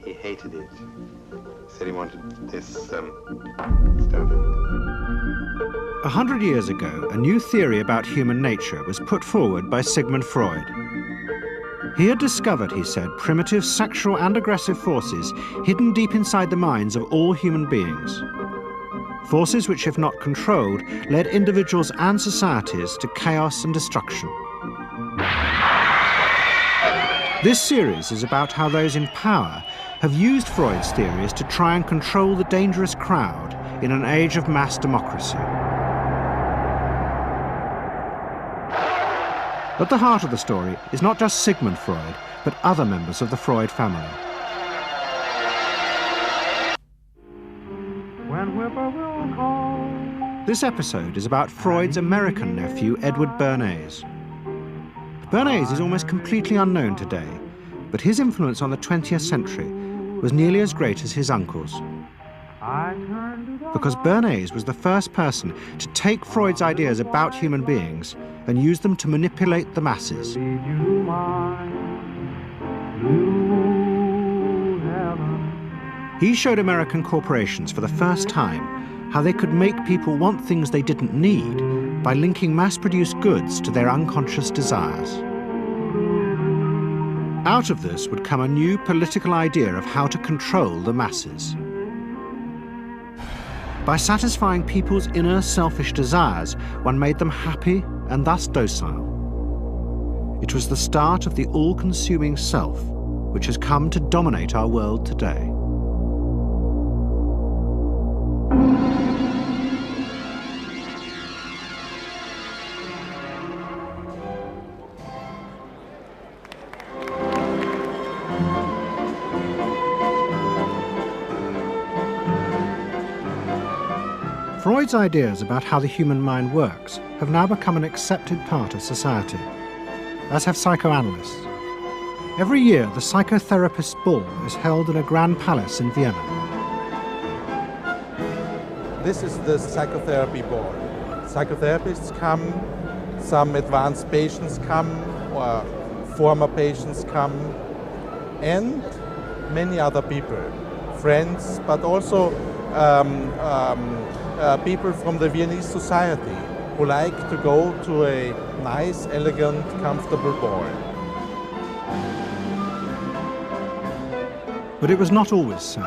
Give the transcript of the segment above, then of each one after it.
He hated it. Said he wanted this stuff. 100 years ago, a new theory about human nature was put forward by Sigmund Freud. He had discovered, he said, primitive sexual and aggressive forces hidden deep inside the minds of all human beings. Forces which, if not controlled, led individuals and societies to chaos and destruction. This series is about how those in power have used Freud's theories to try and control the dangerous crowd in an age of mass democracy. At the heart of the story is not just Sigmund Freud, but other members of the Freud family. This episode is about Freud's American nephew, Edward Bernays. Bernays is almost completely unknown today, but his influence on the 20th century was nearly as great as his uncle's. Because Bernays was the first person to take Freud's ideas about human beings and use them to manipulate the masses. He showed American corporations for the first time how they could make people want things they didn't need by linking mass-produced goods to their unconscious desires. Out of this would come a new political idea of how to control the masses. By satisfying people's inner selfish desires, one made them happy and thus docile. It was the start of the all-consuming self, which has come to dominate our world today. Freud's ideas about how the human mind works have now become an accepted part of society, as have psychoanalysts. Every year, the psychotherapist's ball is held in a grand palace in Vienna. This is the psychotherapy ball. Psychotherapists come, some advanced patients come, or former patients come, and many other people, friends, but also people from the Viennese society who like to go to a nice, elegant, comfortable ball. But it was not always so.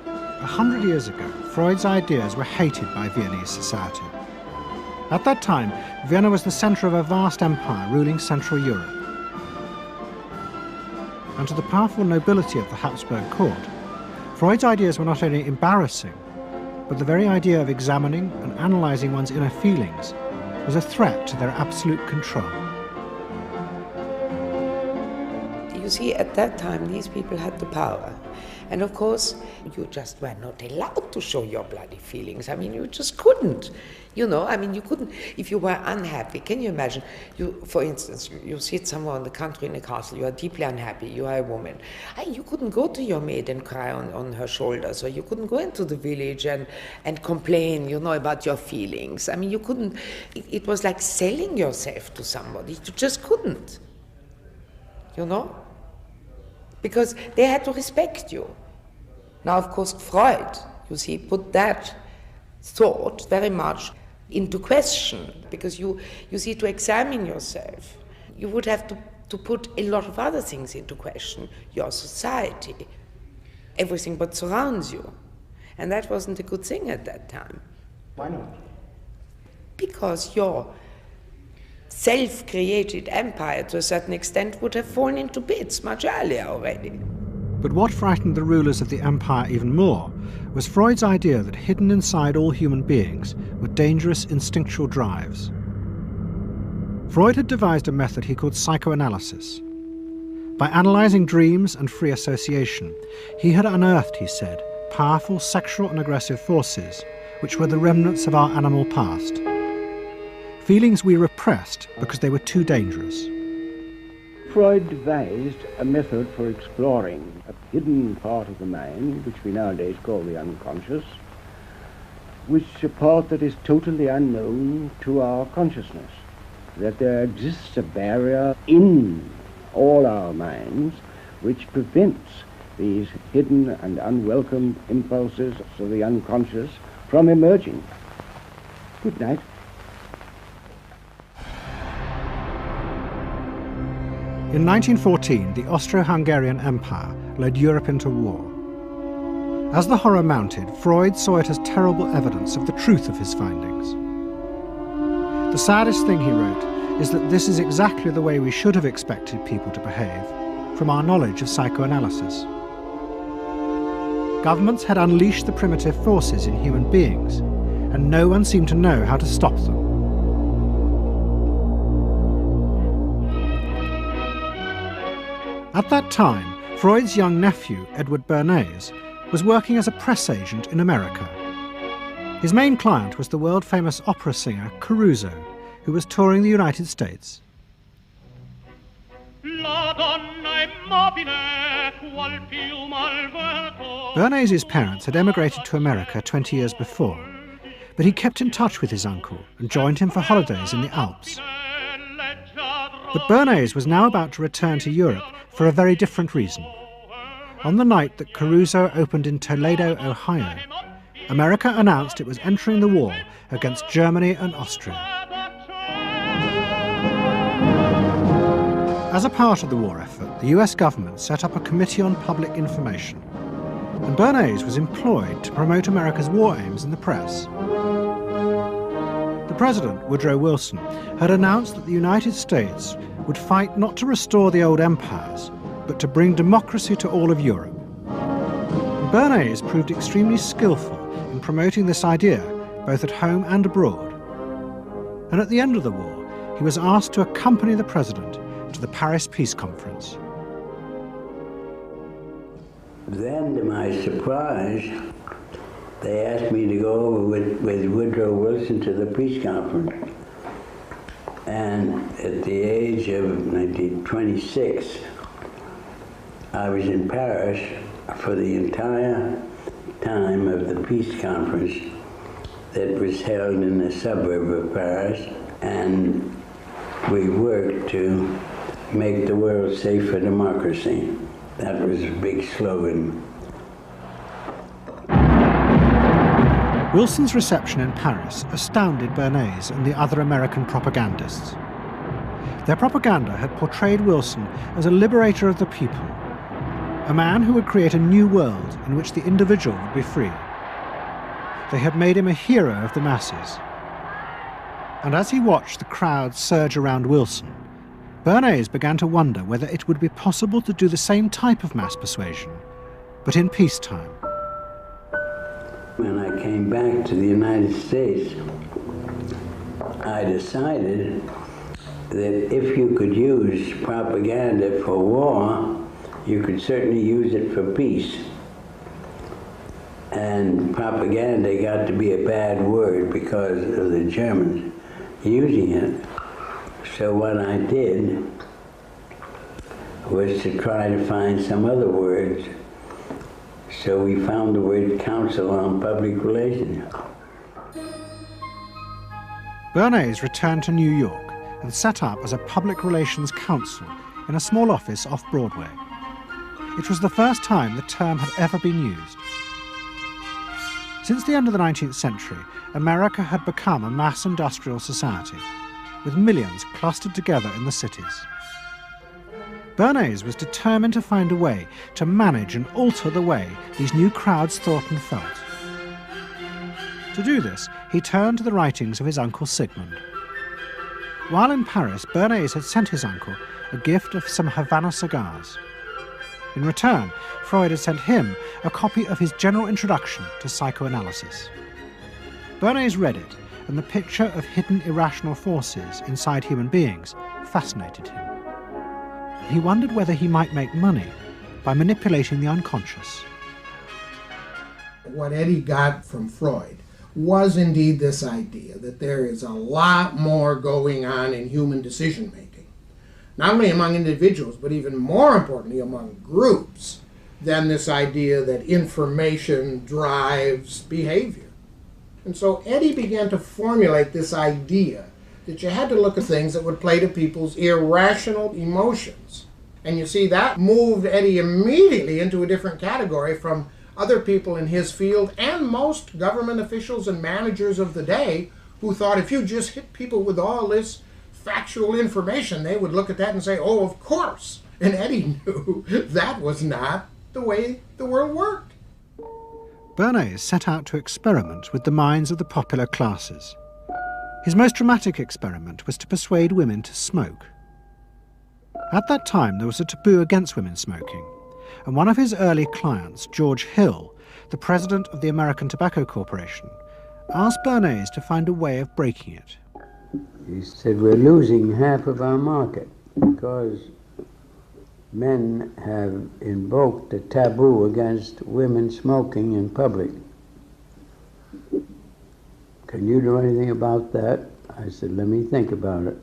100 years ago, Freud's ideas were hated by Viennese society. At that time, Vienna was the center of a vast empire ruling Central Europe. And to the powerful nobility of the Habsburg court, Freud's ideas were not only embarrassing, but the very idea of examining and analyzing one's inner feelings was a threat to their absolute control. You see, at that time, these people had the power. And of course, you just were not allowed to show your bloody feelings. I mean, you just couldn't. You know, I mean, you couldn't, if you were unhappy. Can you imagine, for instance, you sit somewhere in the country in a castle, you are deeply unhappy, you are a woman. You couldn't go to your maid and cry on her shoulders, or you couldn't go into the village and complain, you know, about your feelings. I mean, you couldn't, it was like selling yourself to somebody. You just couldn't, you know? Because they had to respect you. Now, of course, Freud, you see, put that thought very much into question, because you see, to examine yourself, you would have to put a lot of other things into question, your society, everything that surrounds you. And that wasn't a good thing at that time. Why not? Because your self-created empire, to a certain extent, would have fallen into bits much earlier already. But what frightened the rulers of the empire even more was Freud's idea that hidden inside all human beings were dangerous instinctual drives. Freud had devised a method he called psychoanalysis. By analyzing dreams and free association, he had unearthed, he said, powerful sexual and aggressive forces, which were the remnants of our animal past. Feelings we repressed because they were too dangerous. Freud devised a method for exploring a hidden part of the mind, which we nowadays call the unconscious, which is a part that is totally unknown to our consciousness, that there exists a barrier in all our minds, which prevents these hidden and unwelcome impulses of the unconscious from emerging. Good night. In 1914, the Austro-Hungarian Empire led Europe into war. As the horror mounted, Freud saw it as terrible evidence of the truth of his findings. The saddest thing, he wrote, is that this is exactly the way we should have expected people to behave, from our knowledge of psychoanalysis. Governments had unleashed the primitive forces in human beings, and no one seemed to know how to stop them. At that time, Freud's young nephew, Edward Bernays, was working as a press agent in America. His main client was the world-famous opera singer Caruso, who was touring the United States. Bernays' parents had emigrated to America 20 years before, but he kept in touch with his uncle and joined him for holidays in the Alps. But Bernays was now about to return to Europe for a very different reason. On the night that Caruso opened in Toledo, Ohio, America announced it was entering the war against Germany and Austria. As a part of the war effort, the US government set up a Committee on Public Information, and Bernays was employed to promote America's war aims in the press. The President, Woodrow Wilson, had announced that the United States would fight not to restore the old empires, but to bring democracy to all of Europe. And Bernays proved extremely skillful in promoting this idea, both at home and abroad. And at the end of the war, he was asked to accompany the President to the Paris Peace Conference. Then, to my surprise, they asked me to go over with Woodrow Wilson to the peace conference. And at the age of 26, I was in Paris for the entire time of the peace conference that was held in the suburb of Paris, and we worked to make the world safe for democracy. That was a big slogan. Wilson's reception in Paris astounded Bernays and the other American propagandists. Their propaganda had portrayed Wilson as a liberator of the people, a man who would create a new world in which the individual would be free. They had made him a hero of the masses. And as he watched the crowd surge around Wilson, Bernays began to wonder whether it would be possible to do the same type of mass persuasion, but in peacetime. When I came back to the United States, I decided that if you could use propaganda for war, you could certainly use it for peace. And propaganda got to be a bad word because of the Germans using it. So what I did was to try to find some other words. So we found the word Council on Public Relations. Bernays returned to New York and set up as a public relations counsel in a small office off Broadway. It was the first time the term had ever been used. Since the end of the 19th century, America had become a mass industrial society, with millions clustered together in the cities. Bernays was determined to find a way to manage and alter the way these new crowds thought and felt. To do this, he turned to the writings of his uncle Sigmund. While in Paris, Bernays had sent his uncle a gift of some Havana cigars. In return, Freud had sent him a copy of his general introduction to psychoanalysis. Bernays read it, and the picture of hidden irrational forces inside human beings fascinated him. He wondered whether he might make money by manipulating the unconscious. What Eddie got from Freud was indeed this idea that there is a lot more going on in human decision-making, not only among individuals, but even more importantly among groups, than this idea that information drives behavior. And so Eddie began to formulate this idea that you had to look at things that would play to people's irrational emotions And you see, that moved Eddie immediately into a different category from other people in his field and most government officials and managers of the day who thought if you just hit people with all this factual information, they would look at that and say, oh, of course. And Eddie knew that was not the way the world worked. Bernays set out to experiment with the minds of the popular classes. His most dramatic experiment was to persuade women to smoke. At that time, there was a taboo against women smoking, and one of his early clients, George Hill, the president of the American Tobacco Corporation, asked Bernays to find a way of breaking it. He said, we're losing half of our market because men have invoked a taboo against women smoking in public. Can you do anything about that? I said, let me think about it.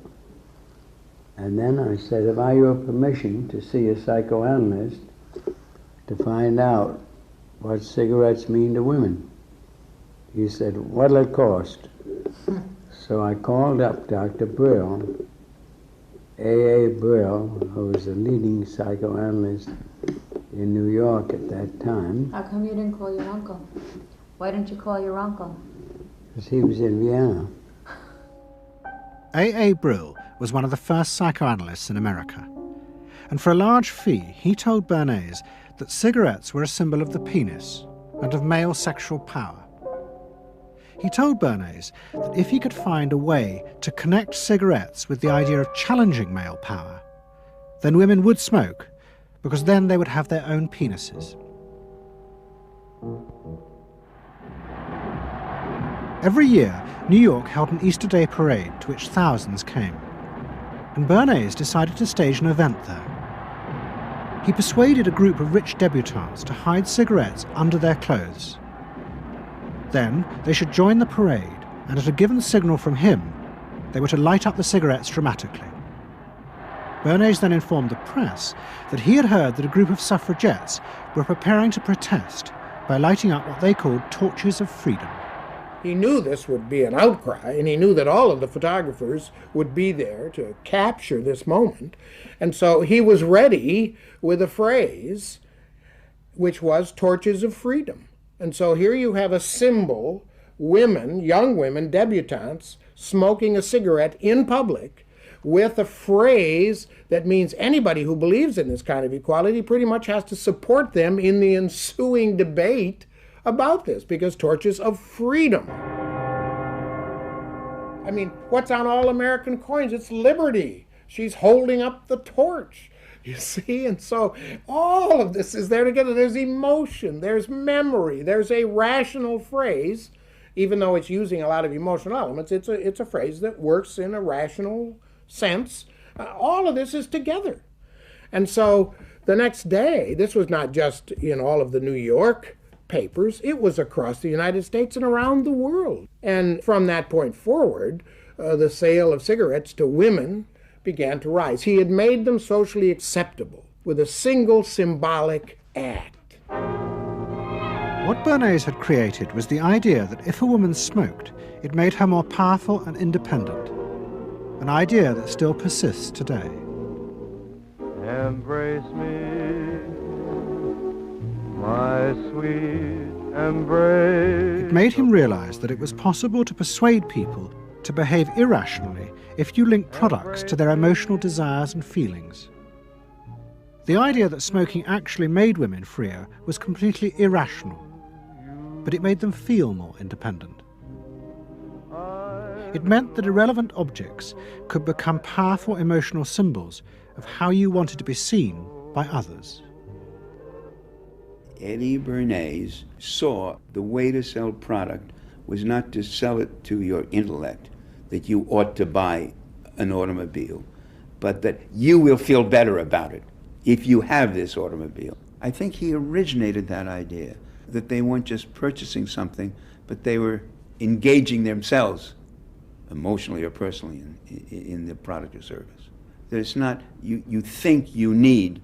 And then I said, have I your permission to see a psychoanalyst to find out what cigarettes mean to women? He said, what'll it cost? So I called up Dr. Brill, A.A. Brill, who was a leading psychoanalyst in New York at that time. How come you didn't call your uncle? Why didn't you call your uncle? Because he was in Vienna. A.A. Brill was one of the first psychoanalysts in America, and for a large fee he told Bernays that cigarettes were a symbol of the penis and of male sexual power. He told Bernays that if he could find a way to connect cigarettes with the idea of challenging male power, then women would smoke, because then they would have their own penises. Every year, New York held an Easter Day parade to which thousands came, and Bernays decided to stage an event there. He persuaded a group of rich debutantes to hide cigarettes under their clothes. Then they should join the parade, and at a given signal from him, they were to light up the cigarettes dramatically. Bernays then informed the press that he had heard that a group of suffragettes were preparing to protest by lighting up what they called torches of freedom. He knew this would be an outcry, and he knew that all of the photographers would be there to capture this moment. And so he was ready with a phrase which was torches of freedom. And so here you have a symbol, women, young women, debutantes, smoking a cigarette in public with a phrase that means anybody who believes in this kind of equality pretty much has to support them in the ensuing debate about this, because torches of freedom. I mean, what's on all American coins? It's liberty. She's holding up the torch. You see, and so all of this is there together. There's emotion, there's memory, there's a rational phrase, even though it's using a lot of emotional elements. It's a phrase that works in a rational sense. All of this is together. And so the next day, this was not just in all of the New York papers, it was across the United States and around the world. And from that point forward, the sale of cigarettes to women began to rise. He had made them socially acceptable with a single symbolic act. What Bernays had created was the idea that if a woman smoked, it made her more powerful and independent, an idea that still persists today. Embrace me, my sweet embrace. It made him realize that it was possible to persuade people to behave irrationally if you link products to their emotional desires and feelings. The idea that smoking actually made women freer was completely irrational, but it made them feel more independent. It meant that irrelevant objects could become powerful emotional symbols of how you wanted to be seen by others. Eddie Bernays saw the way to sell product was not to sell it to your intellect, that you ought to buy an automobile, but that you will feel better about it if you have this automobile. I think he originated that idea, that they weren't just purchasing something, but they were engaging themselves emotionally or personally in the product or service. That it's not, you think you need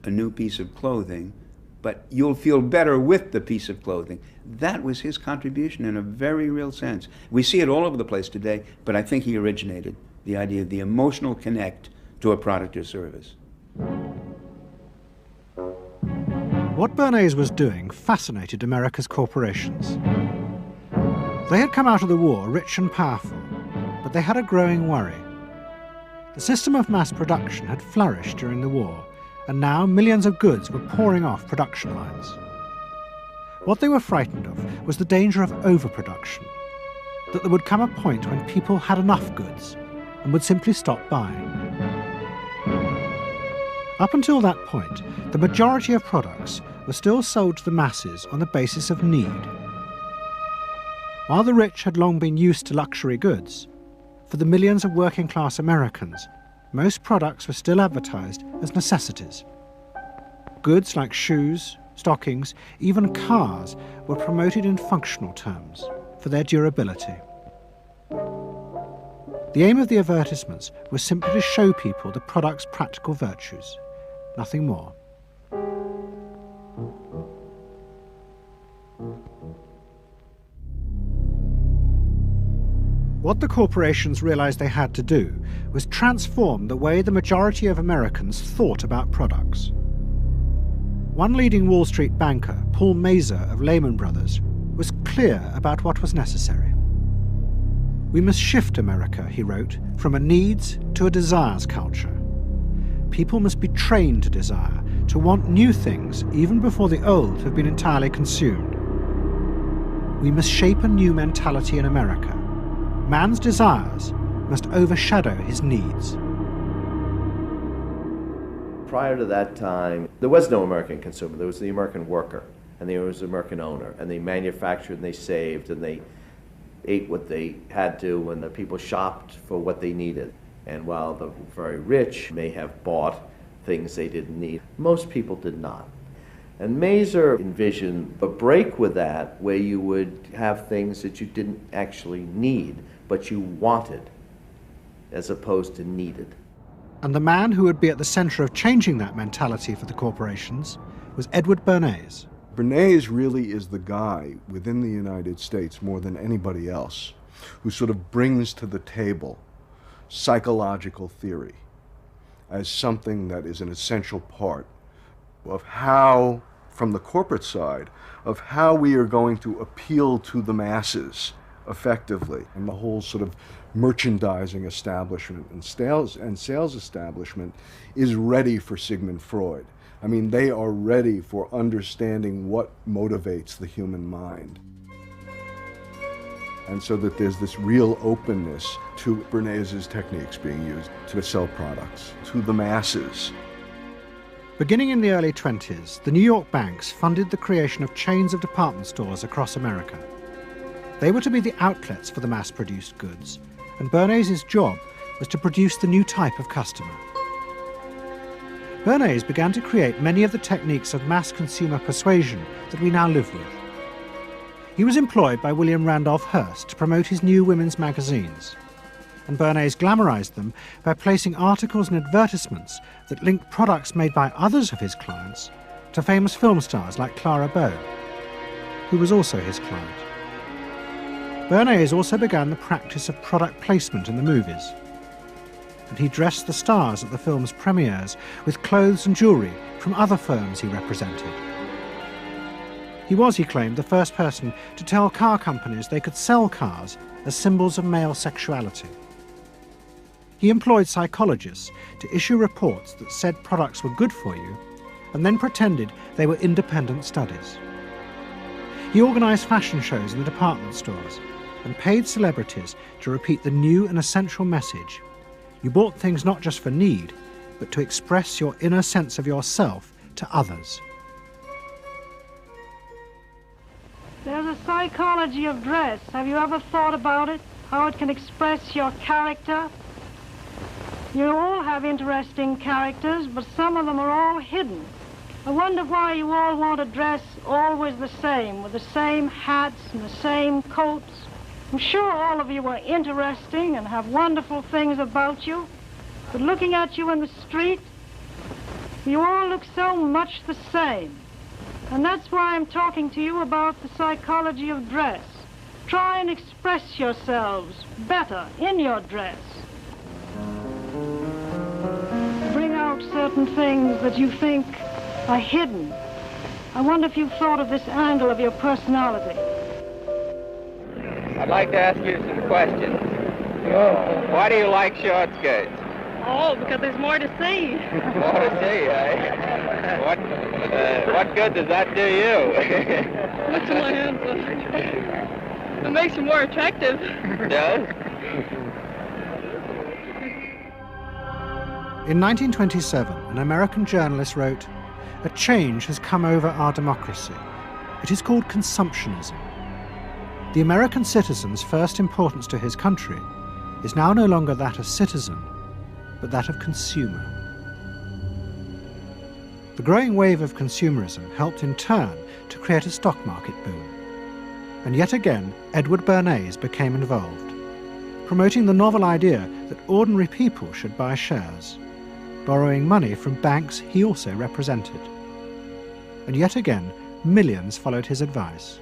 a new piece of clothing, but you'll feel better with the piece of clothing. That was his contribution in a very real sense. We see it all over the place today, but I think he originated the idea of the emotional connect to a product or service. What Bernays was doing fascinated America's corporations. They had come out of the war rich and powerful, but they had a growing worry. The system of mass production had flourished during the war, and now millions of goods were pouring off production lines. What they were frightened of was the danger of overproduction, that there would come a point when people had enough goods and would simply stop buying. Up until that point, the majority of products were still sold to the masses on the basis of need. While the rich had long been used to luxury goods, for the millions of working-class Americans, most products were still advertised as necessities. Goods like shoes, stockings, even cars were promoted in functional terms for their durability. The aim of the advertisements was simply to show people the product's practical virtues, nothing more. What the corporations realized they had to do was transform the way the majority of Americans thought about products. One leading Wall Street banker, Paul Mazur of Lehman Brothers, was clear about what was necessary. We must shift America, he wrote, from a needs to a desires culture. People must be trained to desire, to want new things even before the old have been entirely consumed. We must shape a new mentality in America. Man's desires must overshadow his needs. Prior to that time, there was no American consumer. There was the American worker, and there was the American owner, and they manufactured and they saved and they ate what they had to, and the people shopped for what they needed. And while the very rich may have bought things they didn't need, most people did not. And Mazur envisioned a break with that, where you would have things that you didn't actually need, but you wanted, as opposed to needed. And the man who would be at the center of changing that mentality for the corporations was Edward Bernays. Bernays really is the guy within the United States, more than anybody else, who sort of brings to the table psychological theory as something that is an essential part of how, from the corporate side, of how we are going to appeal to the masses effectively. And the whole sort of merchandising establishment and sales establishment is ready for Sigmund Freud. I mean, they are ready for understanding what motivates the human mind. And so that there's this real openness to Bernays' techniques being used to sell products to the masses. Beginning in the early 20s, the New York banks funded the creation of chains of department stores across America. They were to be the outlets for the mass-produced goods, and Bernays' job was to produce the new type of customer. Bernays began to create many of the techniques of mass consumer persuasion that we now live with. He was employed by William Randolph Hearst to promote his new women's magazines, and Bernays glamorized them by placing articles and advertisements that linked products made by others of his clients to famous film stars like Clara Bow, who was also his client. Bernays also began the practice of product placement in the movies, and he dressed the stars at the film's premieres with clothes and jewellery from other firms he represented. He was, he claimed, the first person to tell car companies they could sell cars as symbols of male sexuality. He employed psychologists to issue reports that said products were good for you, and then pretended they were independent studies. He organised fashion shows in the department stores and paid celebrities to repeat the new and essential message: you bought things not just for need, but to express your inner sense of yourself to others. There's a psychology of dress. Have you ever thought about it? How it can express your character? You all have interesting characters, but some of them are all hidden. I wonder why you all want to dress always the same, with the same hats and the same coats. I'm sure all of you are interesting and have wonderful things about you, but looking at you in the street, you all look so much the same. And that's why I'm talking to you about the psychology of dress. Try and express yourselves better in your dress. Bring out certain things that you think are hidden. I wonder if you've thought of this angle of your personality. I'd like to ask you some questions. Why do you like short skirts? Oh, because there's more to see. More to see, eh? What good does that do you? What's my answer? It makes you more attractive. Does? In 1927, an American journalist wrote, "A change has come over our democracy. It is called consumptionism. The American citizen's first importance to his country is now no longer that of citizen, but that of consumer." The growing wave of consumerism helped in turn to create a stock market boom. And yet again, Edward Bernays became involved, promoting the novel idea that ordinary people should buy shares, borrowing money from banks he also represented. And yet again, millions followed his advice.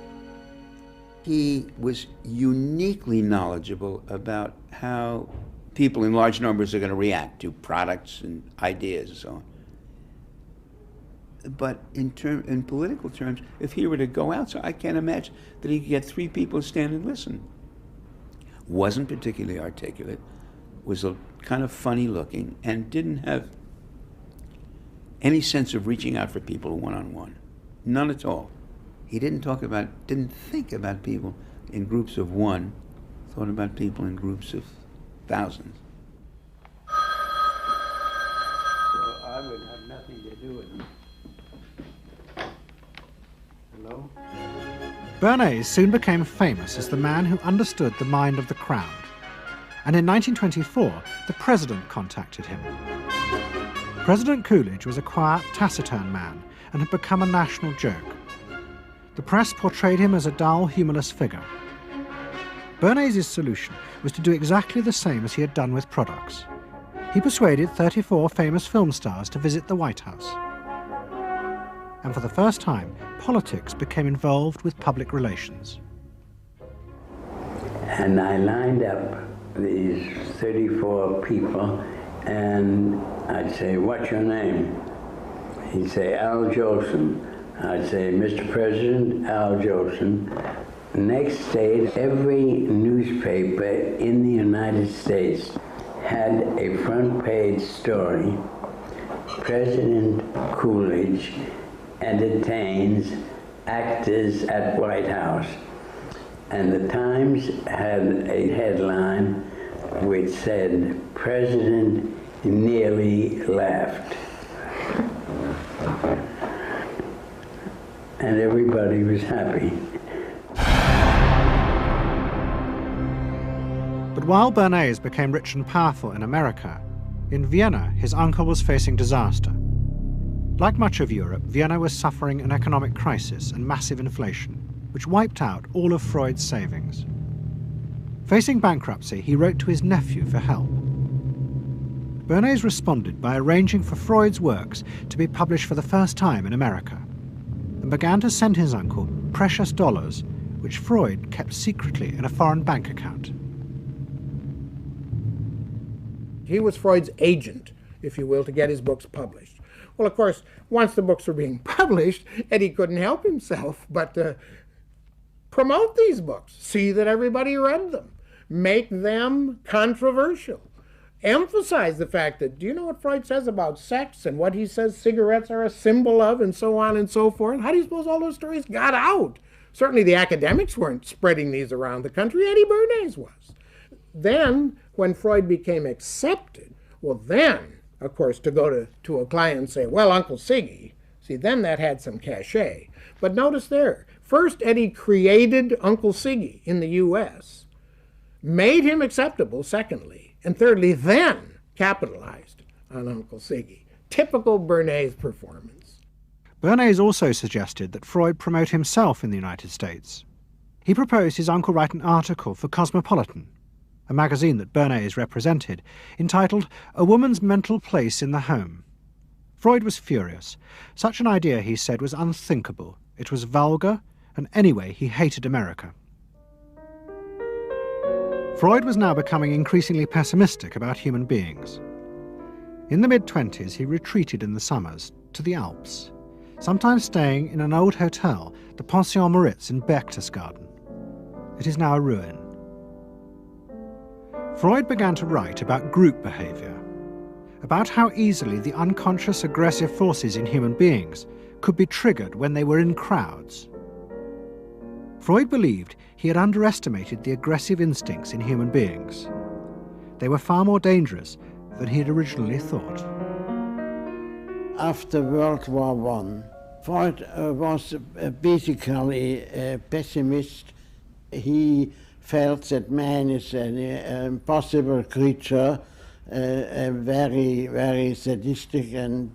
He was uniquely knowledgeable about how people in large numbers are going to react to products and ideas and so on. But in political terms, if he were to go out, so I can't imagine that he could get 3 people to stand and listen. Wasn't particularly articulate, was a kind of funny looking, and didn't have any sense of reaching out for people one-on-one. None at all. He didn't think about people in groups of one, thought about people in groups of thousands. So I would have nothing to do with it. Hello? Bernays soon became famous as the man who understood the mind of the crowd. And in 1924, the president contacted him. President Coolidge was a quiet, taciturn man and had become a national joke. The press portrayed him as a dull, humorless figure. Bernays' solution was to do exactly the same as he had done with products. He persuaded 34 famous film stars to visit the White House. And for the first time, politics became involved with public relations. And I lined up these 34 people, and I'd say, "What's your name?" He'd say, "Al Jolson." I'd say, "Mr. President, Al Jolson." Next day, every newspaper in the United States had a front page story. President Coolidge entertains actors at White House. And the Times had a headline which said, "President nearly laughed." And everybody was happy. But while Bernays became rich and powerful in America, in Vienna his uncle was facing disaster. Like much of Europe, Vienna was suffering an economic crisis and massive inflation, which wiped out all of Freud's savings. Facing bankruptcy, he wrote to his nephew for help. Bernays responded by arranging for Freud's works to be published for the first time in America, and began to send his uncle precious dollars, which Freud kept secretly in a foreign bank account. He was Freud's agent, if you will, to get his books published. Well, of course, once the books were being published, Eddie couldn't help himself but to promote these books, see that everybody read them, make them controversial, emphasize the fact that, do you know what Freud says about sex and what he says cigarettes are a symbol of and so on and so forth? How do you suppose all those stories got out? Certainly the academics weren't spreading these around the country. Eddie Bernays was. Then, when Freud became accepted, well then, of course, to go to a client and say, "Well, Uncle Siggy," see, then that had some cachet. But notice there, first Eddie created Uncle Siggy in the U.S., made him acceptable, secondly, and thirdly, then capitalized on Uncle Siggy. Typical Bernays performance. Bernays also suggested that Freud promote himself in the United States. He proposed his uncle write an article for Cosmopolitan, a magazine that Bernays represented, entitled "A Woman's Mental Place in the Home." Freud was furious. Such an idea, he said, was unthinkable. It was vulgar, and anyway, he hated America. Freud was now becoming increasingly pessimistic about human beings. In the mid-20s, he retreated in the summers to the Alps, sometimes staying in an old hotel, the Pension Moritz in Berchtesgaden. It is now a ruin. Freud began to write about group behaviour, about how easily the unconscious aggressive forces in human beings could be triggered when they were in crowds. Freud believed he had underestimated the aggressive instincts in human beings. They were far more dangerous than he had originally thought. After World War I, Freud was basically a pessimist. He felt that man is an impossible creature, a very, very sadistic and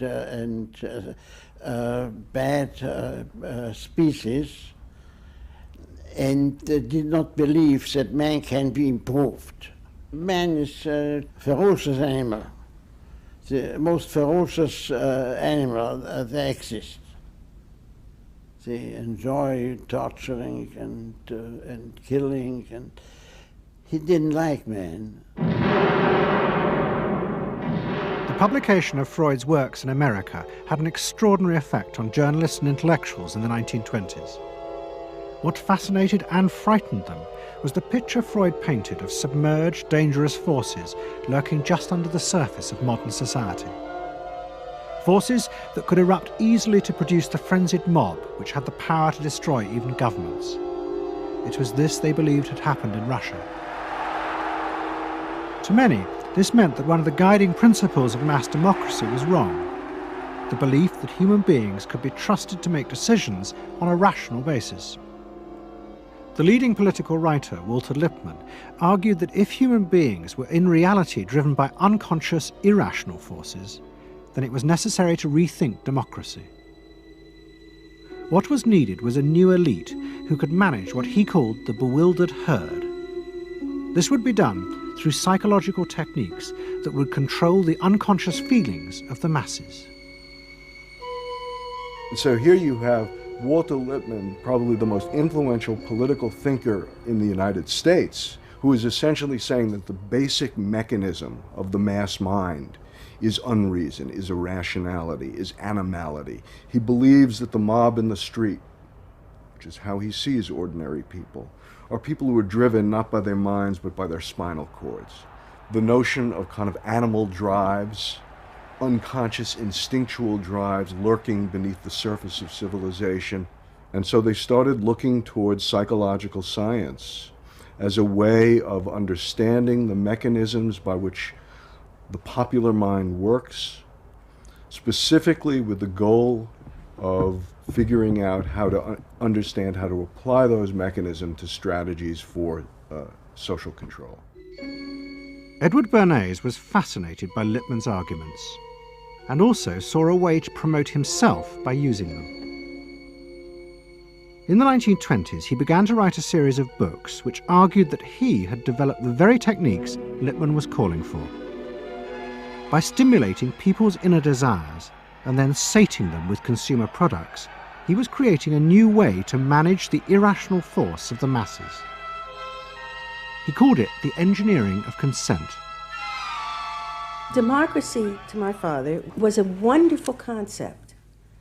bad species, and did not believe that man can be improved. Man is a ferocious animal, the most ferocious animal that exists. They enjoy torturing and killing, and he didn't like man. The publication of Freud's works in America had an extraordinary effect on journalists and intellectuals in the 1920s. What fascinated and frightened them was the picture Freud painted of submerged, dangerous forces lurking just under the surface of modern society. Forces that could erupt easily to produce the frenzied mob which had the power to destroy even governments. It was this they believed had happened in Russia. To many, this meant that one of the guiding principles of mass democracy was wrong. The belief that human beings could be trusted to make decisions on a rational basis. The leading political writer, Walter Lippmann, argued that if human beings were in reality driven by unconscious, irrational forces, then it was necessary to rethink democracy. What was needed was a new elite who could manage what he called the bewildered herd. This would be done through psychological techniques that would control the unconscious feelings of the masses. So here you have Walter Lippmann, probably the most influential political thinker in the United States, who is essentially saying that the basic mechanism of the mass mind is unreason, is irrationality, is animality. He believes that the mob in the street, which is how he sees ordinary people, are people who are driven not by their minds but by their spinal cords. The notion of kind of animal drives, unconscious instinctual drives lurking beneath the surface of civilization. And so they started looking towards psychological science as a way of understanding the mechanisms by which the popular mind works, specifically with the goal of figuring out how to understand how to apply those mechanisms to strategies for social control. Edward Bernays was fascinated by Lippmann's arguments, and also saw a way to promote himself by using them. In the 1920s, he began to write a series of books which argued that he had developed the very techniques Lippmann was calling for. By stimulating people's inner desires and then sating them with consumer products, he was creating a new way to manage the irrational force of the masses. He called it the engineering of consent. Democracy, to my father, was a wonderful concept,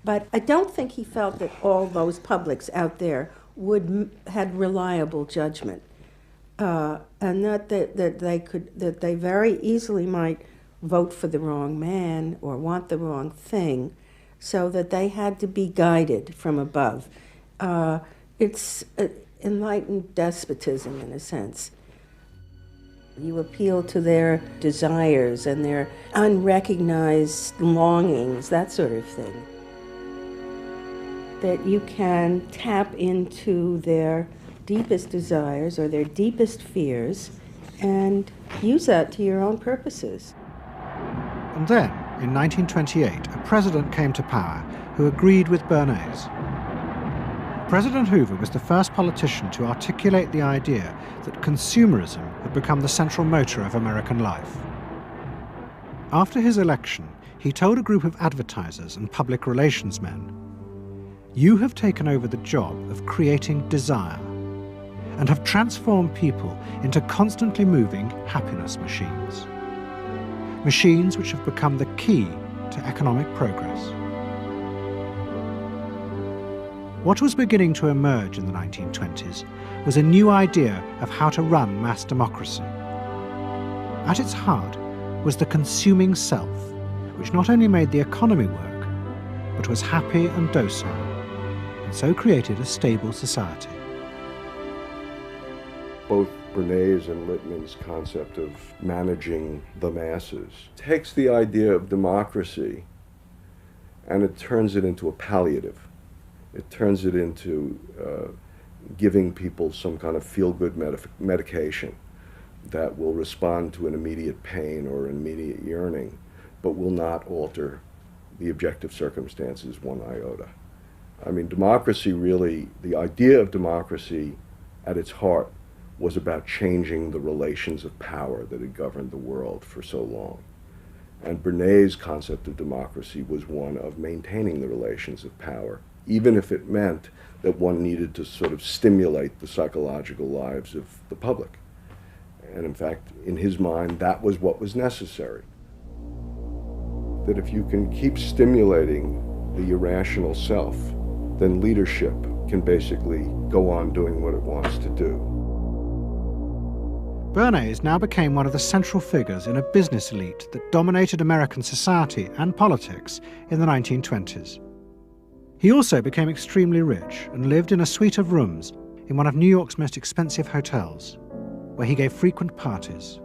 but I don't think he felt that all those publics out there had reliable judgment, and not that they very easily might vote for the wrong man or want the wrong thing, so that they had to be guided from above. It's enlightened despotism in a sense. You appeal to their desires and their unrecognized longings, that sort of thing. That you can tap into their deepest desires or their deepest fears and use that to your own purposes. And then, in 1928, a president came to power who agreed with Bernays. President Hoover was the first politician to articulate the idea that consumerism had become the central motor of American life. After his election, he told a group of advertisers and public relations men, "You have taken over the job of creating desire and have transformed people into constantly moving happiness machines. Machines which have become the key to economic progress." What was beginning to emerge in the 1920s was a new idea of how to run mass democracy. At its heart was the consuming self, which not only made the economy work, but was happy and docile, and so created a stable society. Both Bernays and Littman's concept of managing the masses takes the idea of democracy and it turns it into a palliative. It turns it into giving people some kind of feel-good medication that will respond to an immediate pain or an immediate yearning, but will not alter the objective circumstances one iota. I mean, democracy really, the idea of democracy at its heart was about changing the relations of power that had governed the world for so long. And Bernays' concept of democracy was one of maintaining the relations of power, even if it meant that one needed to sort of stimulate the psychological lives of the public. And in fact, in his mind, that was what was necessary. That if you can keep stimulating the irrational self, then leadership can basically go on doing what it wants to do. Bernays now became one of the central figures in a business elite that dominated American society and politics in the 1920s. He also became extremely rich and lived in a suite of rooms in one of New York's most expensive hotels, where he gave frequent parties.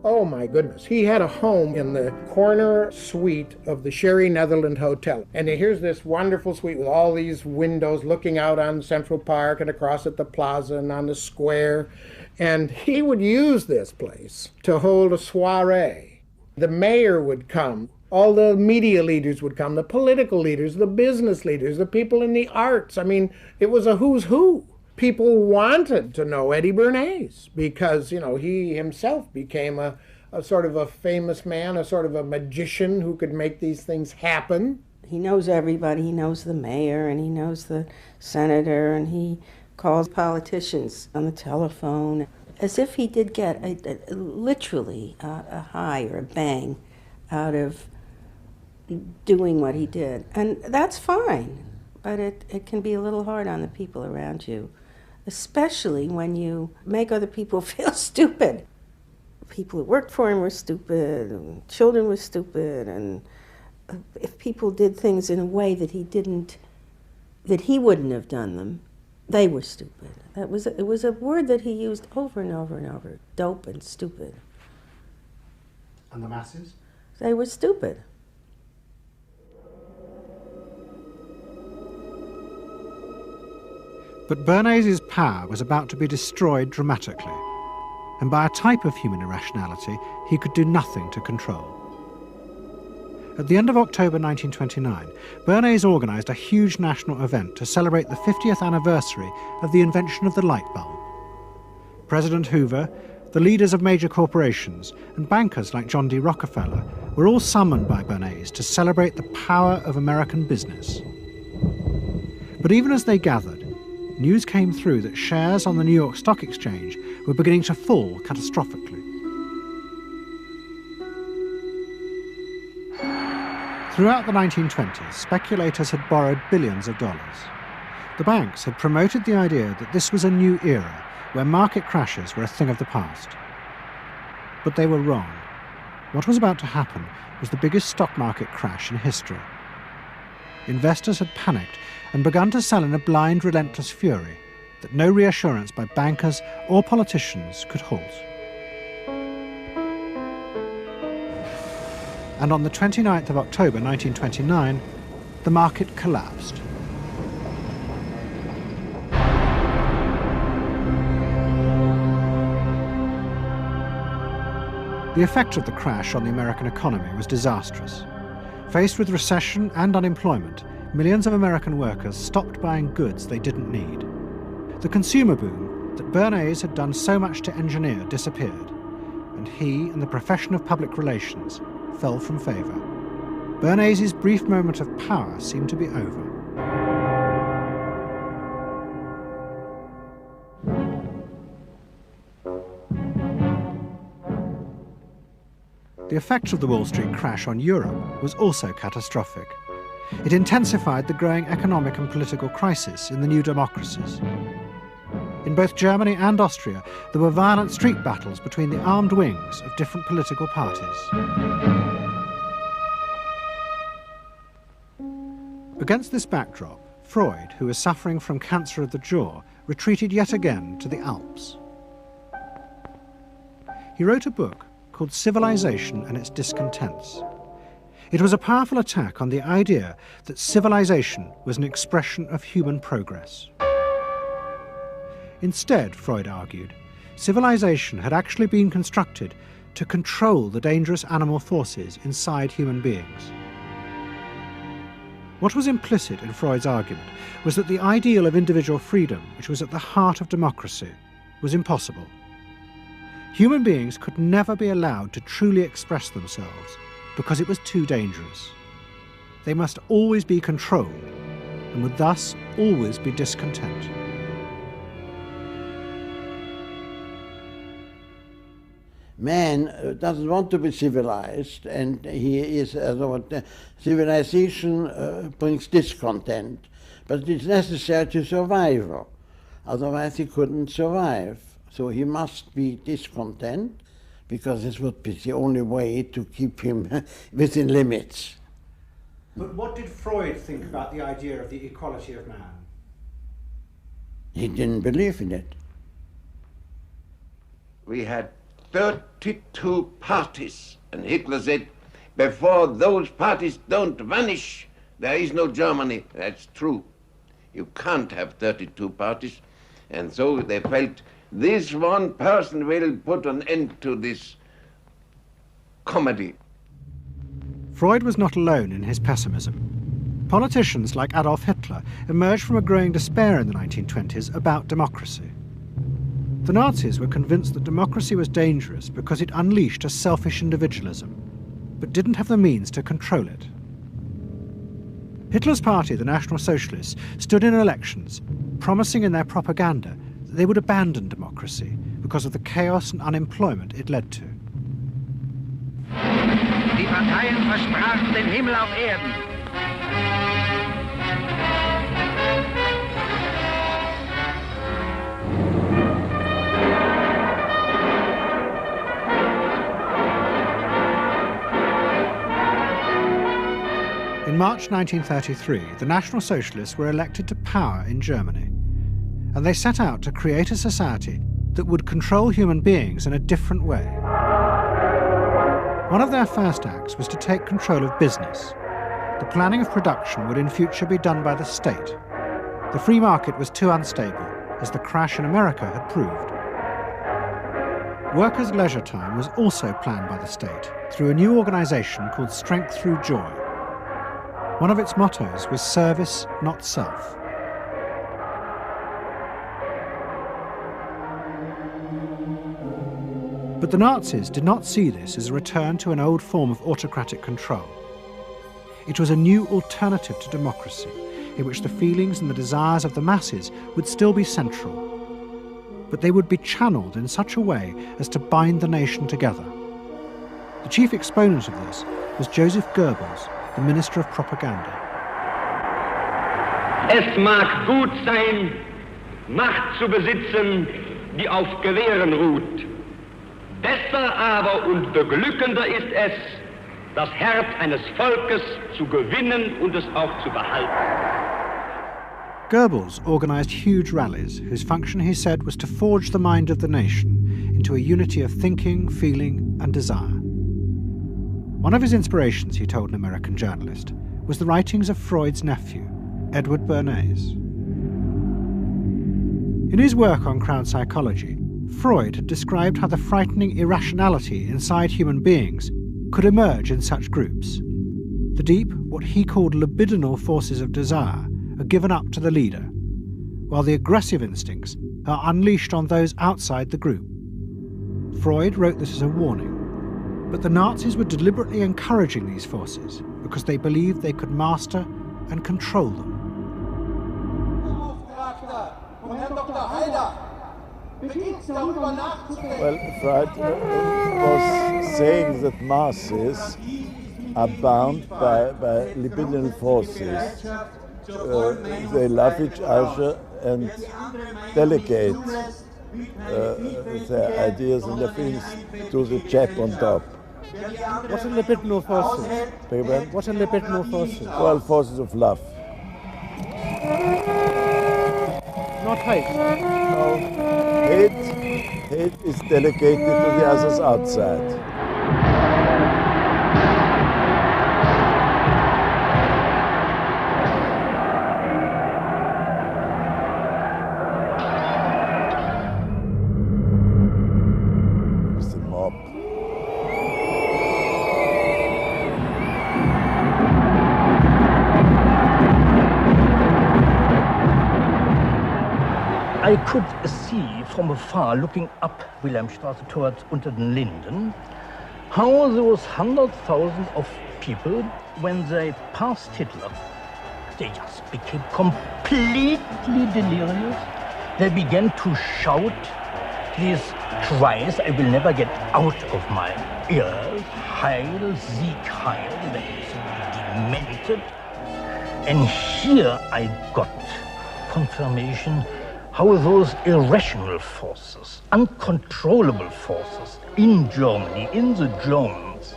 Oh my goodness. He had a home in the corner suite of the Sherry Netherland Hotel. And here's this wonderful suite with all these windows looking out on Central Park and across at the plaza and on the square. And he would use this place to hold a soiree. The mayor would come. All the media leaders would come, the political leaders, the business leaders, the people in the arts. I mean, it was a who's who. People wanted to know Eddie Bernays because, you know, he himself became a sort of a famous man, a sort of a magician who could make these things happen. He knows everybody. He knows the mayor and he knows the senator and he calls politicians on the telephone as if he did get literally a high or a bang out of doing what he did. And that's fine, but it can be a little hard on the people around you, especially when you make other people feel stupid. People who worked for him were stupid, and children were stupid, and if people did things in a way that he wouldn't have done them, they were stupid. It was a word that he used over and over and over, dope and stupid. And the masses? They were stupid. But Bernays' power was about to be destroyed dramatically, and by a type of human irrationality he could do nothing to control. At the end of October 1929, Bernays organised a huge national event to celebrate the 50th anniversary of the invention of the light bulb. President Hoover, the leaders of major corporations, and bankers like John D. Rockefeller were all summoned by Bernays to celebrate the power of American business. But even as they gathered, news came through that shares on the New York Stock Exchange were beginning to fall catastrophically. Throughout the 1920s, speculators had borrowed billions of dollars. The banks had promoted the idea that this was a new era where market crashes were a thing of the past. But they were wrong. What was about to happen was the biggest stock market crash in history. Investors had panicked and begun to sell in a blind, relentless fury that no reassurance by bankers or politicians could halt. And on the 29th of October 1929, the market collapsed. The effect of the crash on the American economy was disastrous. Faced with recession and unemployment, millions of American workers stopped buying goods they didn't need. The consumer boom that Bernays had done so much to engineer disappeared, and he and the profession of public relations fell from favour. Bernays' brief moment of power seemed to be over. The effect of the Wall Street crash on Europe was also catastrophic. It intensified the growing economic and political crisis in the new democracies. In both Germany and Austria, there were violent street battles between the armed wings of different political parties. Against this backdrop, Freud, who was suffering from cancer of the jaw, retreated yet again to the Alps. He wrote a book called Civilization and Its Discontents. It was a powerful attack on the idea that civilization was an expression of human progress. Instead, Freud argued, civilization had actually been constructed to control the dangerous animal forces inside human beings. What was implicit in Freud's argument was that the ideal of individual freedom, which was at the heart of democracy, was impossible. Human beings could never be allowed to truly express themselves because it was too dangerous. They must always be controlled and would thus always be discontent. Man doesn't want to be civilized, and he is, civilization brings discontent, but it's necessary to survival. Otherwise he couldn't survive. So he must be discontent, because this would be the only way to keep him within limits. But what did Freud think about the idea of the equality of man? He didn't believe in it. We had 32 parties, and Hitler said, before those parties don't vanish, there is no Germany. That's true. You can't have 32 parties, and so they felt this one person will put an end to this comedy. Freud was not alone in his pessimism. Politicians like Adolf Hitler emerged from a growing despair in the 1920s about democracy. The Nazis were convinced that democracy was dangerous because it unleashed a selfish individualism, but didn't have the means to control it. Hitler's party, the National Socialists, stood in elections, promising in their propaganda that they would abandon democracy because of the chaos and unemployment it led to. Die Parteien versprachen den Himmel auf Erden. In March 1933, the National Socialists were elected to power in Germany, and they set out to create a society that would control human beings in a different way. One of their first acts was to take control of business. The planning of production would in future be done by the state. The free market was too unstable, as the crash in America had proved. Workers' leisure time was also planned by the state through a new organisation called Strength Through Joy. One of its mottos was service, not self. But the Nazis did not see this as a return to an old form of autocratic control. It was a new alternative to democracy, in which the feelings and the desires of the masses would still be central, but they would be channeled in such a way as to bind the nation together. The chief exponent of this was Joseph Goebbels, the Minister of Propaganda. Es mag gut sein, Macht zu besitzen, die auf Gewehren ruht. Besser aber und beglückender ist es, das Herz eines Volkes zu gewinnen und es auch zu behalten. Goebbels organised huge rallies whose function, he said, was to forge the mind of the nation into a unity of thinking, feeling and desire. One of his inspirations, he told an American journalist, was the writings of Freud's nephew, Edward Bernays. In his work on crowd psychology, Freud had described how the frightening irrationality inside human beings could emerge in such groups. The deep, what he called libidinal forces of desire, are given up to the leader, while the aggressive instincts are unleashed on those outside the group. Freud wrote this as a warning, but the Nazis were deliberately encouraging these forces because they believed they could master and control them. Well, Freud was saying that masses are bound by libidinal forces. They love each other and delegate their ideas and their feelings to the chap on top. What are libidinal forces? What are libidinal forces? Well, forces of love. Not hate. No. Hate is delegated to the others outside. It's the mob. I could see from afar, looking up Wilhelmstraße towards unter den Linden, how those 100,000 of people, when they passed Hitler, they just became completely delirious. They began to shout these cries I will never get out of my ears. Heil, Sieg, Heil. They demented. And here I got confirmation how those irrational forces, uncontrollable forces in Germany, in the Germans,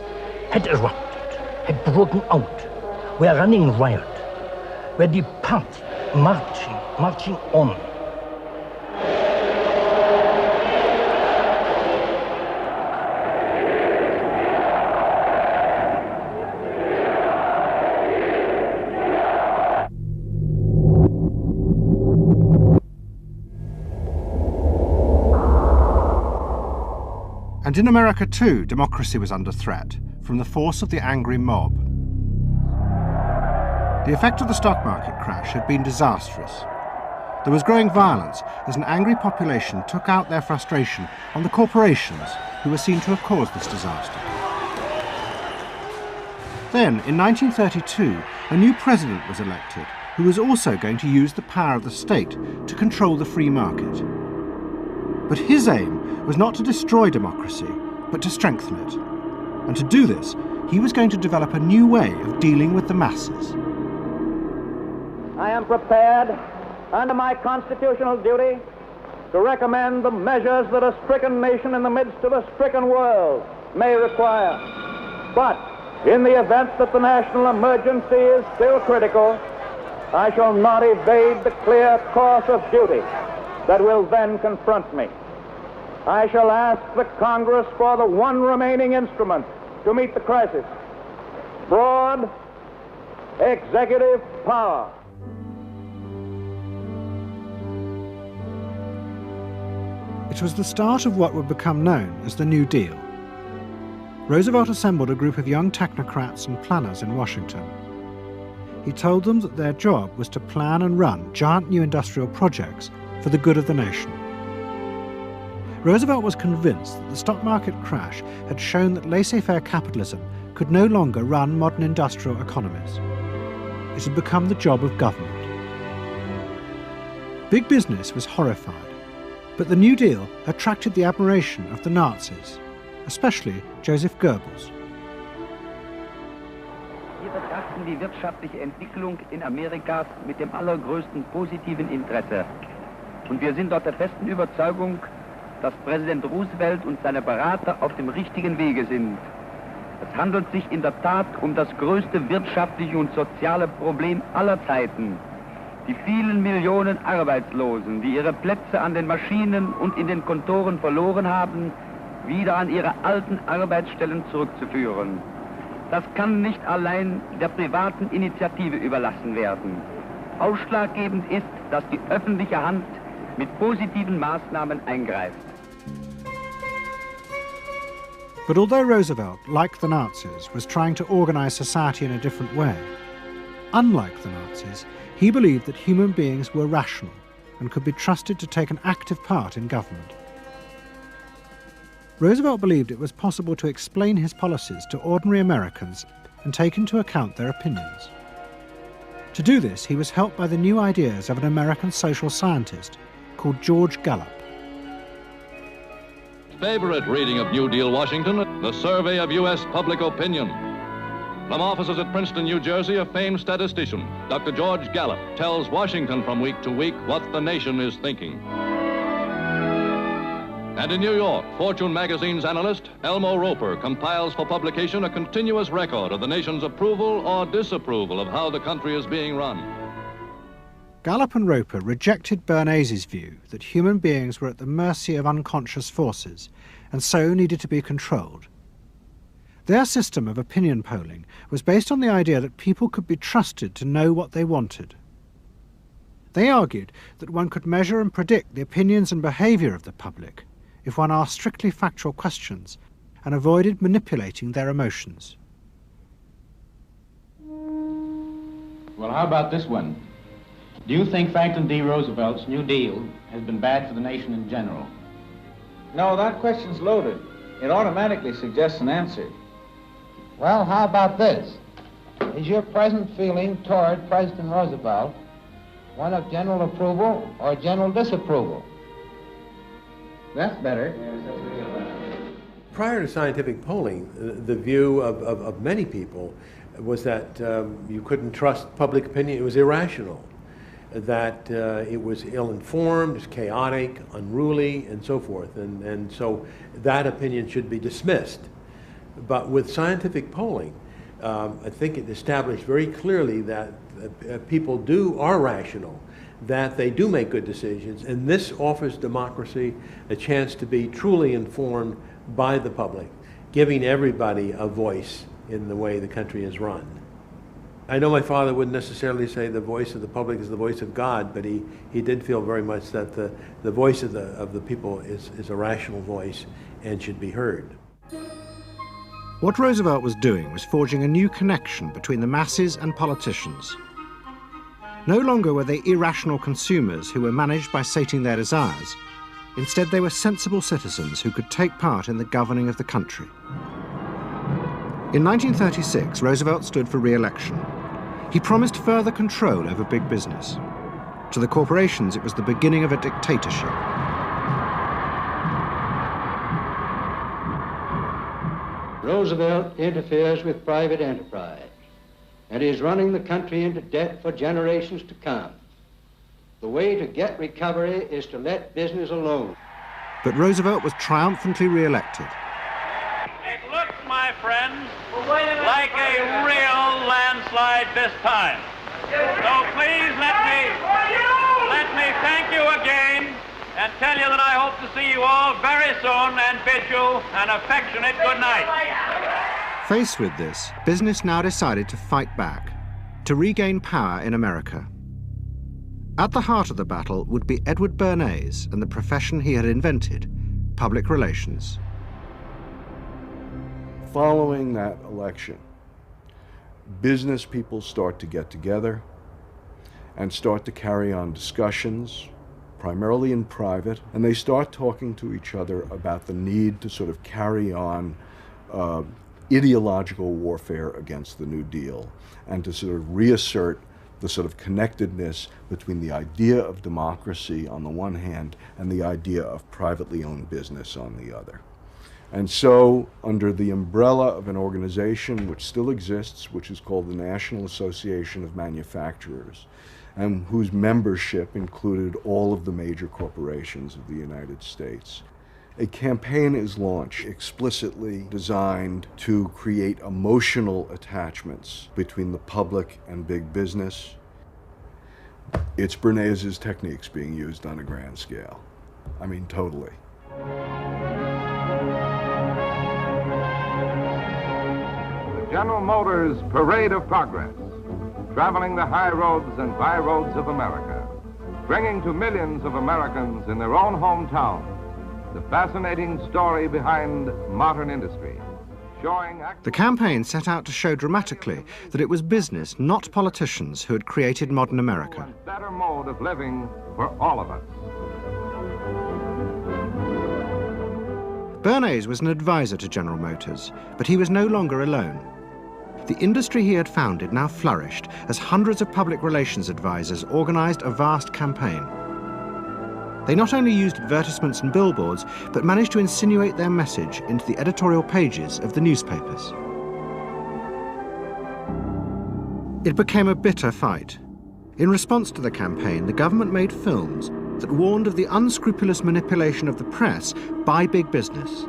had erupted, had broken out, were running riot, were departing, marching on. And in America too, democracy was under threat from the force of the angry mob. The effect of the stock market crash had been disastrous. There was growing violence as an angry population took out their frustration on the corporations who were seen to have caused this disaster. Then, in 1932, a new president was elected who was also going to use the power of the state to control the free market. But his aim was not to destroy democracy, but to strengthen it. And to do this, he was going to develop a new way of dealing with the masses. I am prepared, under my constitutional duty, to recommend the measures that a stricken nation in the midst of a stricken world may require. But in the event that the national emergency is still critical, I shall not evade the clear course of duty that will then confront me. I shall ask the Congress for the one remaining instrument to meet the crisis: broad executive power. It was the start of what would become known as the New Deal. Roosevelt assembled a group of young technocrats and planners in Washington. He told them that their job was to plan and run giant new industrial projects for the good of the nation. Roosevelt was convinced that the stock market crash had shown that laissez-faire capitalism could no longer run modern industrial economies. It had become the job of government. Big business was horrified, but the New Deal attracted the admiration of the Nazis, especially Joseph Goebbels. Wir betrachten die wirtschaftliche Entwicklung in Amerika mit dem allergrößten positiven Interesse. Und wir sind dort der festen Überzeugung, dass Präsident Roosevelt und seine Berater auf dem richtigen Wege sind. Es handelt sich in der Tat um das größte wirtschaftliche und soziale Problem aller Zeiten. Die vielen Millionen Arbeitslosen, die ihre Plätze an den Maschinen und in den Kontoren verloren haben, wieder an ihre alten Arbeitsstellen zurückzuführen. Das kann nicht allein der privaten Initiative überlassen werden. Ausschlaggebend ist, dass die öffentliche Hand mit positiven Maßnahmen eingreift. But although Roosevelt, like the Nazis, was trying to organize society in a different way, unlike the Nazis, he believed that human beings were rational and could be trusted to take an active part in government. Roosevelt believed it was possible to explain his policies to ordinary Americans and take into account their opinions. To do this, he was helped by the new ideas of an American social scientist called George Gallup. Favorite reading of New Deal Washington, the survey of U.S. public opinion. From offices at Princeton, New Jersey, a famed statistician, Dr. George Gallup, tells Washington from week to week what the nation is thinking. And in New York, Fortune magazine's analyst, Elmo Roper, compiles for publication a continuous record of the nation's approval or disapproval of how the country is being run. Gallup and Roper rejected Bernays' view that human beings were at the mercy of unconscious forces and so needed to be controlled. Their system of opinion polling was based on the idea that people could be trusted to know what they wanted. They argued that one could measure and predict the opinions and behaviour of the public if one asked strictly factual questions and avoided manipulating their emotions. Well, how about this one? Do you think Franklin D. Roosevelt's New Deal has been bad for the nation in general? No, that question's loaded. It automatically suggests an answer. Well, how about this? Is your present feeling toward President Roosevelt one of general approval or general disapproval? That's better. Prior to scientific polling, the view of many people was that you couldn't trust public opinion. It was irrational, that it was ill-informed, it's chaotic, unruly, and so forth. And so that opinion should be dismissed. But with scientific polling, I think it established very clearly that people are rational, that they do make good decisions, and this offers democracy a chance to be truly informed by the public, giving everybody a voice in the way the country is run. I know my father wouldn't necessarily say the voice of the public is the voice of God, but he did feel very much that the voice of the people is a rational voice and should be heard. What Roosevelt was doing was forging a new connection between the masses and politicians. No longer were they irrational consumers who were managed by sating their desires. Instead, they were sensible citizens who could take part in the governing of the country. In 1936, Roosevelt stood for re-election. He promised further control over big business. To the corporations, it was the beginning of a dictatorship. Roosevelt interferes with private enterprise and is running the country into debt for generations to come. The way to get recovery is to let business alone. But Roosevelt was triumphantly re-elected. It looks, my friends, like a real landslide this time. So please let me thank you again and tell you that I hope to see you all very soon and bid you an affectionate good night. Faced with this, business now decided to fight back, to regain power in America. At the heart of the battle would be Edward Bernays and the profession he had invented, public relations. Following that election, business people start to get together and start to carry on discussions, primarily in private, and they start talking to each other about the need to sort of carry on ideological warfare against the New Deal and to sort of reassert the sort of connectedness between the idea of democracy on the one hand and the idea of privately owned business on the other. And so, under the umbrella of an organization which still exists, which is called the National Association of Manufacturers, and whose membership included all of the major corporations of the United States, a campaign is launched explicitly designed to create emotional attachments between the public and big business. It's Bernays' techniques being used on a grand scale. I mean, totally. General Motors Parade of Progress, traveling the high roads and by roads of America, bringing to millions of Americans in their own hometown the fascinating story behind modern industry, showing... The campaign set out to show dramatically that it was business, not politicians, who had created modern America. A better mode of living for all of us. Bernays was an advisor to General Motors, but he was no longer alone. The industry he had founded now flourished as hundreds of public relations advisors organized a vast campaign. They not only used advertisements and billboards, but managed to insinuate their message into the editorial pages of the newspapers. It became a bitter fight. In response to the campaign, the government made films that warned of the unscrupulous manipulation of the press by big business.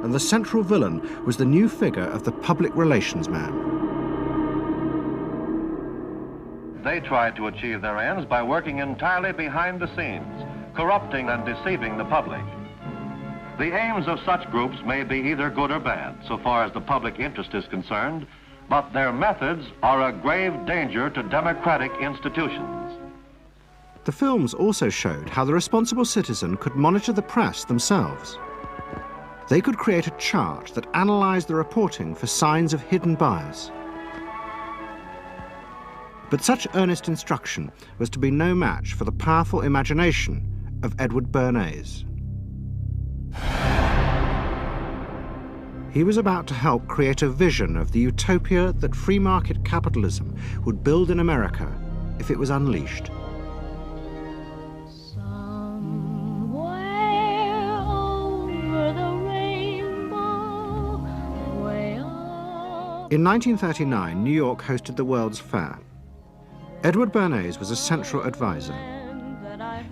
And the central villain was the new figure of the public relations man. They tried to achieve their ends by working entirely behind the scenes, corrupting and deceiving the public. The aims of such groups may be either good or bad, so far as the public interest is concerned, but their methods are a grave danger to democratic institutions. The films also showed how the responsible citizen could monitor the press themselves. They could create a chart that analysed the reporting for signs of hidden bias. But such earnest instruction was to be no match for the powerful imagination of Edward Bernays. He was about to help create a vision of the utopia that free market capitalism would build in America if it was unleashed. In 1939, New York hosted the World's Fair. Edward Bernays was a central advisor.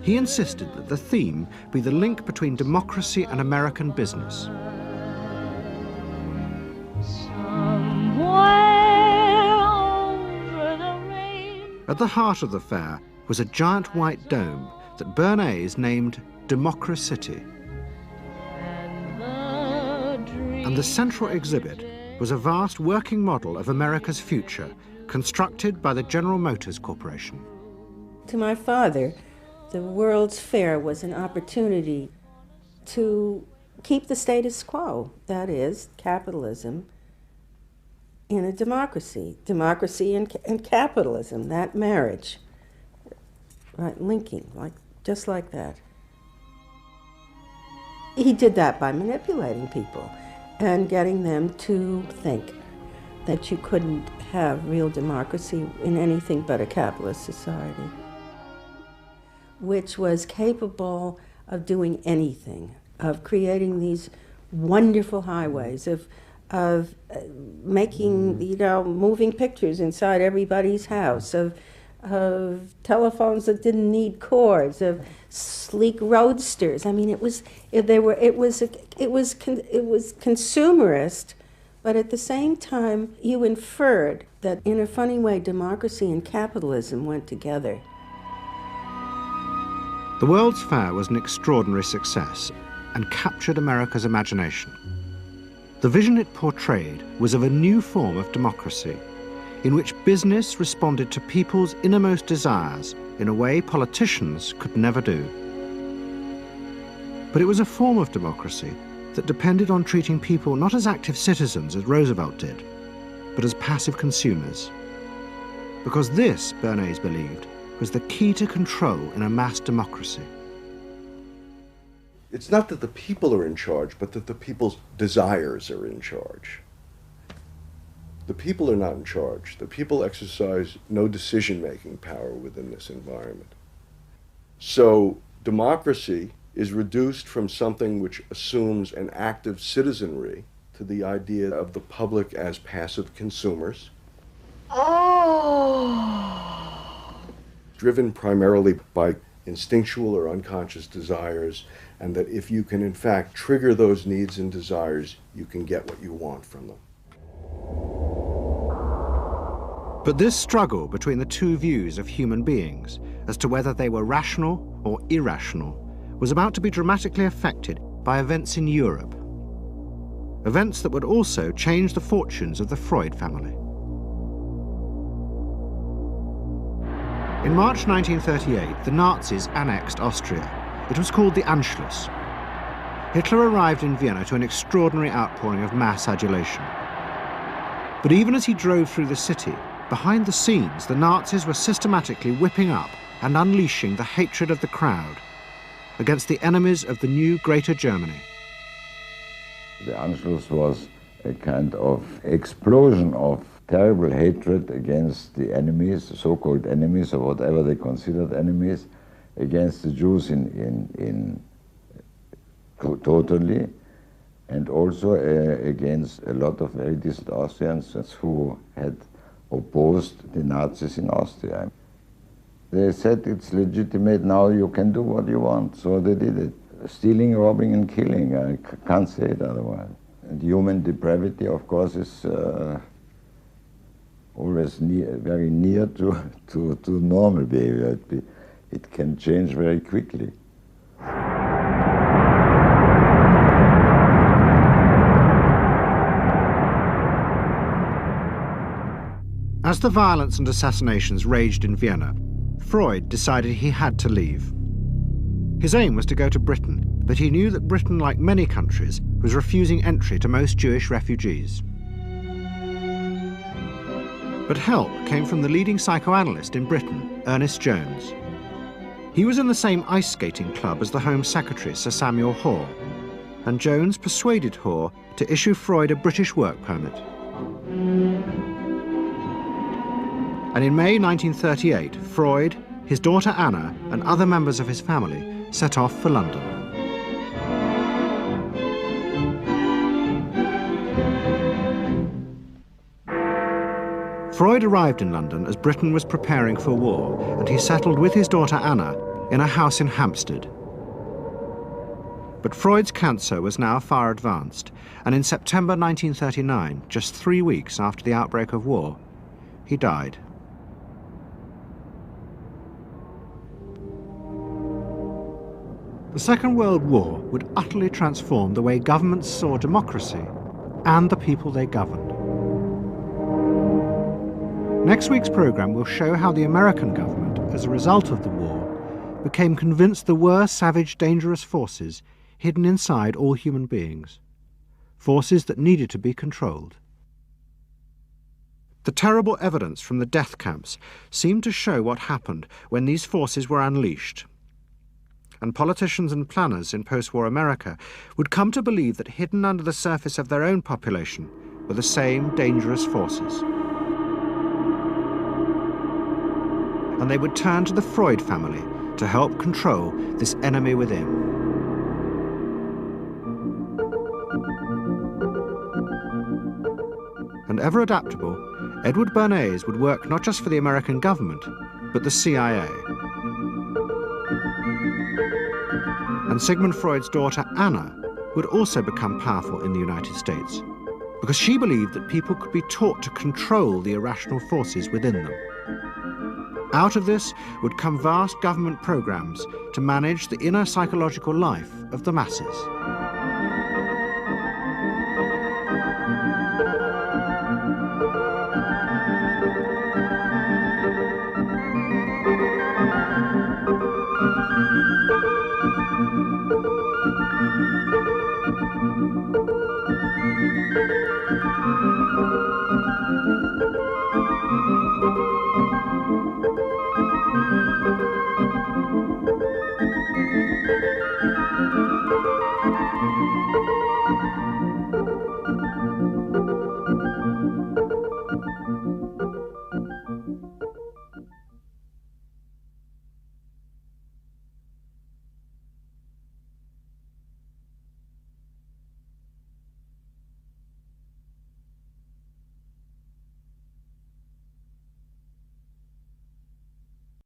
He insisted that the theme be the link between democracy and American business. At the heart of the fair was a giant white dome that Bernays named Democracity. And the central exhibit was a vast working model of America's future, constructed by the General Motors Corporation. To my father, the World's Fair was an opportunity to keep the status quo, that is, capitalism, in a democracy. Democracy and capitalism, that marriage, right, linking, just like that. He did that by manipulating people and getting them to think that you couldn't have real democracy in anything but a capitalist society, which was capable of doing anything, of creating these wonderful highways, of making, moving pictures inside everybody's house, of telephones that didn't need cords, of sleek roadsters. I mean, it was consumerist, but at the same time, you inferred that in a funny way, democracy and capitalism went together. The World's Fair was an extraordinary success and captured America's imagination. The vision it portrayed was of a new form of democracy, in which business responded to people's innermost desires in a way politicians could never do. But it was a form of democracy that depended on treating people not as active citizens as Roosevelt did, but as passive consumers. Because this, Bernays believed, was the key to control in a mass democracy. It's not that the people are in charge, but that the people's desires are in charge. The people are not in charge. The people exercise no decision-making power within this environment. So democracy is reduced from something which assumes an active citizenry to the idea of the public as passive consumers. Driven primarily by instinctual or unconscious desires, and that if you can in fact trigger those needs and desires, you can get what you want from them. But this struggle between the two views of human beings as to whether they were rational or irrational was about to be dramatically affected by events in Europe. Events that would also change the fortunes of the Freud family. In March 1938, the Nazis annexed Austria. It was called the Anschluss. Hitler arrived in Vienna to an extraordinary outpouring of mass adulation. But even as he drove through the city, behind the scenes, the Nazis were systematically whipping up and unleashing the hatred of the crowd against the enemies of the new Greater Germany. The Anschluss was a kind of explosion of terrible hatred against the enemies, so-called enemies, or whatever they considered enemies, against the Jews totally, and also against a lot of very decent Austrians who had opposed the Nazis in Austria. They said it's legitimate, now you can do what you want, so they did it. Stealing, robbing and killing, I can't say it otherwise. And human depravity, of course, is always very near to normal behavior. It can change very quickly. As the violence and assassinations raged in Vienna, Freud decided he had to leave. His aim was to go to Britain, but he knew that Britain, like many countries, was refusing entry to most Jewish refugees. But help came from the leading psychoanalyst in Britain, Ernest Jones. He was in the same ice skating club as the Home Secretary, Sir Samuel Hoare, and Jones persuaded Hoare to issue Freud a British work permit. And in May 1938, Freud, his daughter Anna, and other members of his family set off for London. Freud arrived in London as Britain was preparing for war, and he settled with his daughter Anna in a house in Hampstead. But Freud's cancer was now far advanced, and in September 1939, just 3 weeks after the outbreak of war, he died. The Second World War would utterly transform the way governments saw democracy and the people they governed. Next week's programme will show how the American government, as a result of the war, became convinced there were savage, dangerous forces hidden inside all human beings, forces that needed to be controlled. The terrible evidence from the death camps seemed to show what happened when these forces were unleashed. And politicians and planners in post-war America would come to believe that hidden under the surface of their own population were the same dangerous forces. And they would turn to the Freud family to help control this enemy within. And ever adaptable, Edward Bernays would work not just for the American government, but the CIA. And Sigmund Freud's daughter, Anna, would also become powerful in the United States, because she believed that people could be taught to control the irrational forces within them. Out of this would come vast government programs to manage the inner psychological life of the masses.